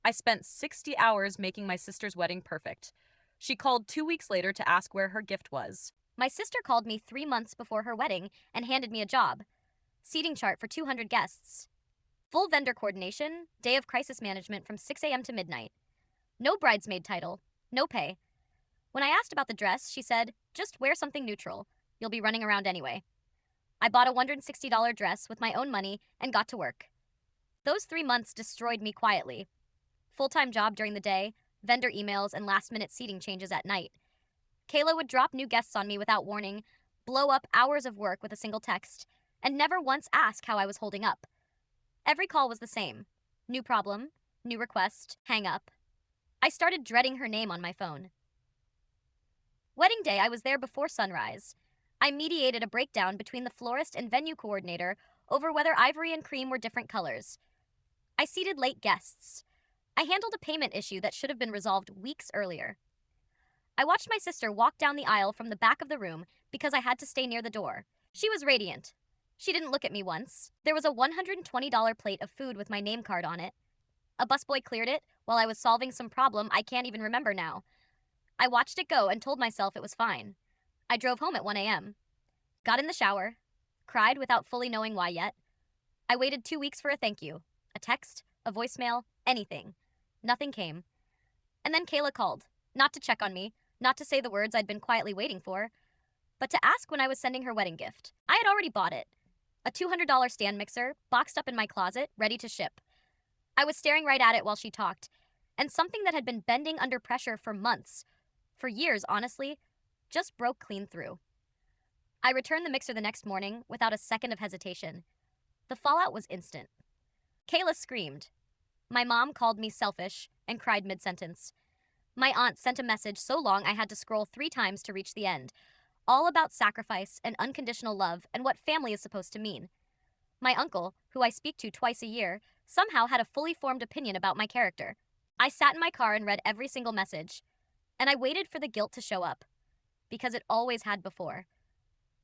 I spent 60 hours making my sister's wedding perfect. She called 2 weeks later to ask where her gift was. My sister called me 3 months before her wedding and handed me a job. Seating chart for 200 guests. Full vendor coordination, day of crisis management from 6 a.m. to midnight. No bridesmaid title, no pay. When I asked about the dress, she said, just wear something neutral. You'll be running around anyway. I bought a $160 dress with my own money and got to work. Those 3 months destroyed me quietly. Full time job during the day, vendor emails, and last minute seating changes at night. Kayla would drop new guests on me without warning, blow up hours of work with a single text, and never once ask how I was holding up. Every call was the same: new problem, new request, hang up. I started dreading her name on my phone. Wedding day, I was there before sunrise. I mediated a breakdown between the florist and venue coordinator over whether ivory and cream were different colors. I seated late guests. I handled a payment issue that should have been resolved weeks earlier. I watched my sister walk down the aisle from the back of the room because I had to stay near the door. She was radiant. She didn't look at me once. There was a $120 plate of food with my name card on it. A busboy cleared it while I was solving some problem I can't even remember now. I watched it go and told myself it was fine. I drove home at 1 a.m., got in the shower, cried without fully knowing why yet. I waited 2 weeks for a thank you, a text, a voicemail, anything. Nothing came. And then Kayla called, not to check on me, not to say the words I'd been quietly waiting for, but to ask when I was sending her wedding gift. I had already bought it, a $200 stand mixer, boxed up in my closet, ready to ship. I was staring right at it while she talked, and something that had been bending under pressure for months, for years honestly, just broke clean through. I returned the mixer the next morning without a second of hesitation. The fallout was instant. Kayla screamed. My mom called me selfish and cried mid sentence. My aunt sent a message so long I had to scroll 3 times to reach the end, all about sacrifice and unconditional love and what family is supposed to mean. My uncle, who I speak to twice a year, somehow had a fully formed opinion about my character. I sat in my car and read every single message, and I waited for the guilt to show up, because it always had before.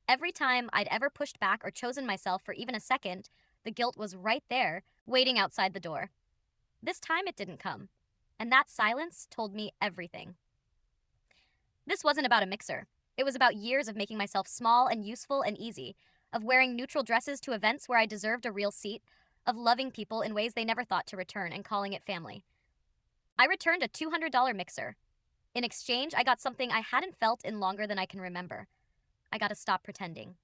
Every time I'd ever pushed back or chosen myself for even a second, the guilt was right there, waiting outside the door. This time it didn't come, and that silence told me everything. This wasn't about a mixer. It was about years of making myself small and useful and easy, of wearing neutral dresses to events where I deserved a real seat, of loving people in ways they never thought to return and calling it family. I returned a $200 mixer. In exchange, I got something I hadn't felt in longer than I can remember. I got to stop pretending.